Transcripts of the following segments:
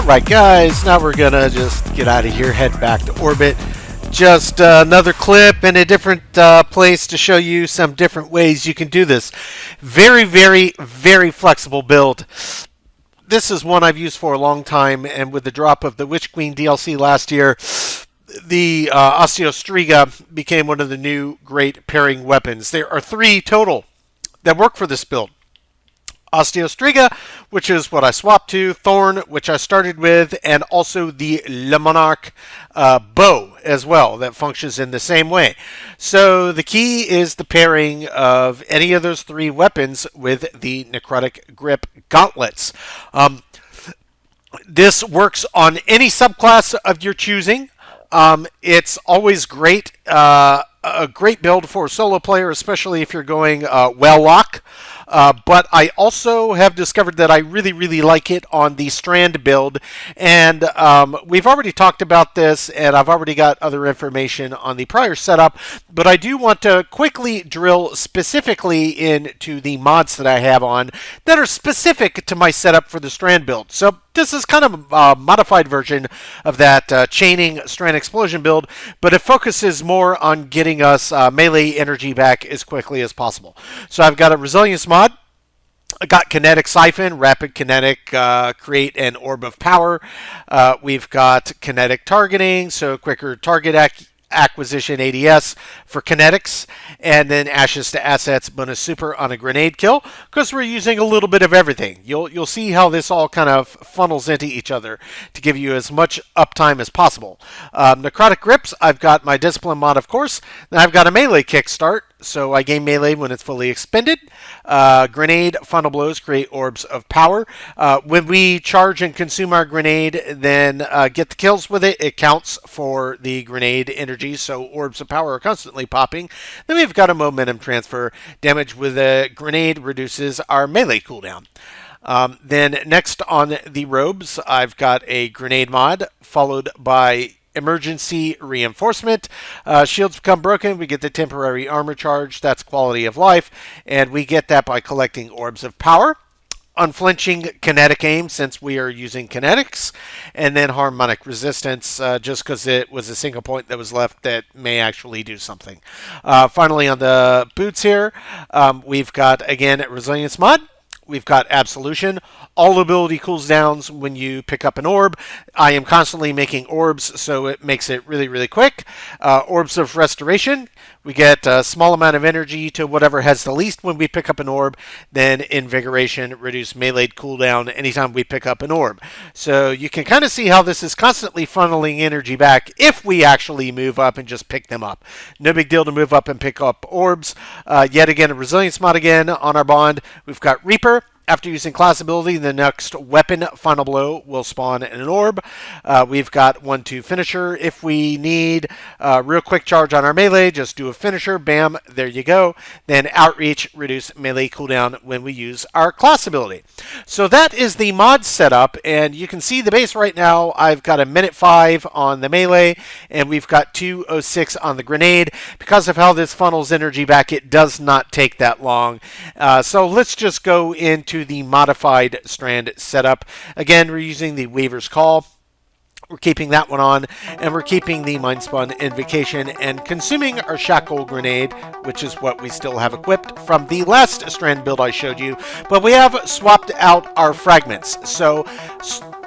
Right, guys, now we're gonna just get out of here, head back to orbit. Just another clip in a different place to show you some different ways you can do this. Very, very, very flexible build. This is one I've used for a long time, and with the drop of the Witch Queen DLC last year, the Osteostriga became one of the new great pairing weapons. There are 3 total that work for this build. Osteostriga, which is what I swapped to, Thorn, which I started with, and also the Le Monarch bow as well, that functions in the same way. So the key is the pairing of any of those 3 weapons with the Necrotic Grip gauntlets. This works on any subclass of your choosing. It's always great, a great build for a solo player, especially if you're going Warlock. But I also have discovered that I really, really like it on the Strand build. And we've already talked about this, and I've already got other information on the prior setup. But I do want to quickly drill specifically into the mods that I have on that are specific to my setup for the Strand build. So this is kind of a modified version of that chaining Strand explosion build, but it focuses more on getting us melee energy back as quickly as possible. So I've got a resilience mod. I got kinetic siphon, rapid kinetic, create an orb of power. We've got kinetic targeting, so quicker target acquisition ADS for kinetics, and then ashes to assets bonus super on a grenade kill, because we're using a little bit of everything. You'll see how this all kind of funnels into each other to give you as much uptime as possible. Necrotic Grips, I've got my discipline mod, of course. Then I've got a melee kickstart, so I gain melee when it's fully expended. Grenade funnel blows create orbs of power. When we charge and consume our grenade, then get the kills with it, it counts for the grenade energy, so orbs of power are constantly popping. Then we've got a momentum transfer. Damage with a grenade reduces our melee cooldown. Then next on the robes, I've got a grenade mod, followed by emergency reinforcement. Shields become broken, we get the temporary armor charge, that's quality of life, and we get that by collecting orbs of power. Unflinching kinetic aim, since we are using kinetics, and then harmonic resistance, just because it was a single point that was left that may actually do something. Finally, on the boots here, we've got, again, resilience mod. We've got Absolution. All ability cools down when you pick up an orb. I am constantly making orbs, so it makes it really, really quick. Orbs of Restoration. We get a small amount of energy to whatever has the least when we pick up an orb. Then Invigoration, reduce melee cooldown anytime we pick up an orb. So you can kind of see how this is constantly funneling energy back if we actually move up and just pick them up. No big deal to move up and pick up orbs. Yet again, a Resilience mod again on our bond. We've got Reaper. After using class ability, the next weapon, Final Blow, will spawn in an orb. We've got 1-2 finisher. If we need a real quick charge on our melee, just do a finisher. Bam, there you go. Then Outreach, reduce melee cooldown when we use our class ability. So that is the mod setup, and you can see the base right now. I've got a minute 5 on the melee, and we've got 2:06 on the grenade. Because of how this funnels energy back, it does not take that long. So let's just go into the modified Strand setup. Again, we're using the Weaver's Call. We're keeping that one on, and we're keeping the Mindspun Invocation and consuming our Shackle Grenade, which is what we still have equipped from the last Strand build I showed you, but we have swapped out our fragments. So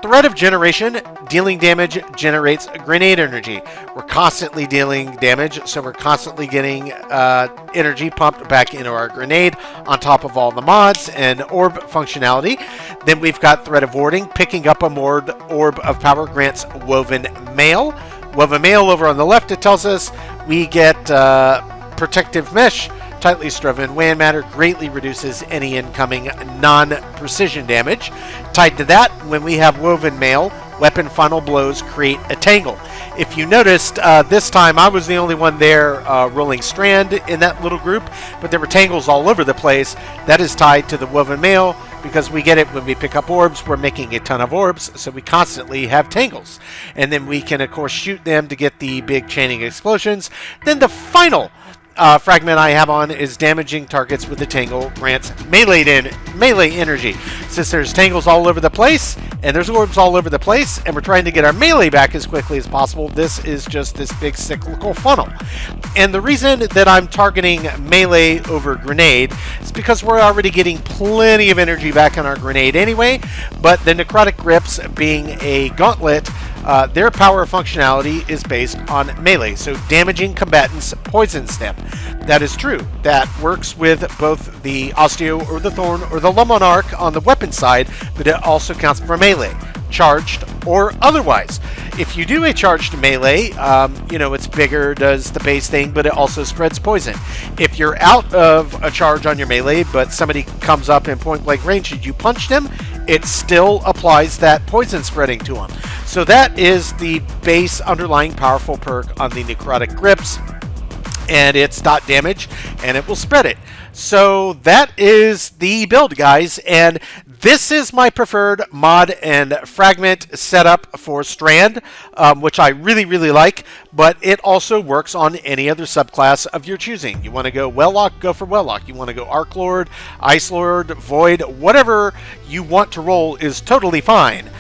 Threat of Generation, dealing damage generates grenade energy. We're constantly dealing damage, so we're constantly getting energy pumped back into our grenade on top of all the mods and orb functionality. Then we've got Threat of Warding, picking up a orb of power grants Woven Mail. Woven Mail over on the left, it tells us we get Protective Mesh. Tightly Striven WAN Matter greatly reduces any incoming non-precision damage. Tied to that, when we have Woven Mail, weapon final blows create a tangle. If you noticed, this time I was the only one there rolling Strand in that little group, but there were tangles all over the place. That is tied to the Woven Mail, because we get it when we pick up orbs. We're making a ton of orbs, so we constantly have tangles. And then we can, of course, shoot them to get the big chaining explosions. Then the final fragment I have on is damaging targets with the tangle grants melee energy. Since there's tangles all over the place and there's orbs all over the place and we're trying to get our melee back as quickly as possible, this is just this big cyclical funnel. And the reason that I'm targeting melee over grenade is because we're already getting plenty of energy back on our grenade anyway, but the Necrotic Grips being a gauntlet, their power functionality is based on melee, so damaging combatants poisons them. That is true. That works with both the Osteo or the Thorn or the Monarch on the weapon side, but it also counts for melee, charged or otherwise. If you do a charged melee, it's bigger, does the base thing, but it also spreads poison. If you're out of a charge on your melee, but somebody comes up in point blank range and you punch them, it still applies that poison spreading to them. So that is the base underlying powerful perk on the Necrotic Grips, and it's dot damage, and it will spread it. So that is the build, guys, and this is my preferred mod and fragment setup for Strand, which I really, really like, but it also works on any other subclass of your choosing. You want to go Warlock, go for Warlock. You want to go Arc Lord, Ice Lord, Void, whatever you want to roll is totally fine.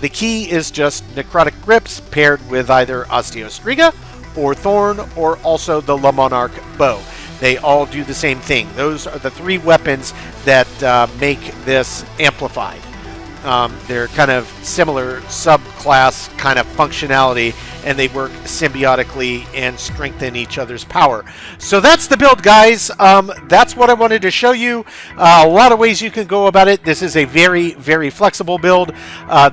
The key is just Necrotic Grips paired with either Osteo Striga or Thorn, or also the Monarch bow. They all do the same thing. Those are the three weapons that make this amplified. They're kind of similar subclass kind of functionality, and they work symbiotically and strengthen each other's power. So that's the build, guys. That's what I wanted to show you. A lot of ways you can go about it. This is a very, very flexible build.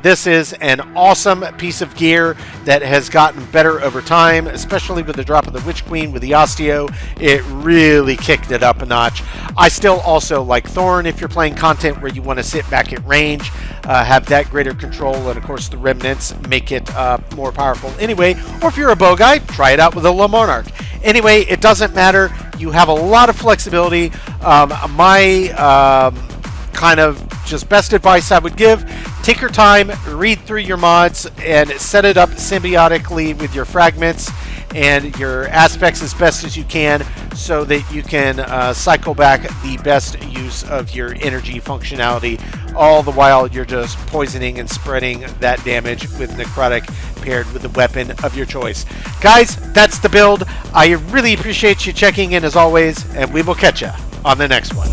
This is an awesome piece of gear that has gotten better over time, especially with the drop of the Witch Queen with the Osteo. It really kicked it up a notch. I still also like Thorn if you're playing content where you want to sit back at range, have that greater control, and of course the remnants make it more powerful anyway. Or if you're a bow guy, try it out with a Monarch. Anyway, it doesn't matter. You have a lot of flexibility. My kind of just best advice I would give, take your time, read through your mods, and set it up symbiotically with your fragments and your aspects as best as you can, so that you can cycle back the best use of your energy functionality, all the while you're just poisoning and spreading that damage with Necrotic paired with the weapon of your choice. Guys, that's the build. I really appreciate you checking in as always, and we will catch you on the next one.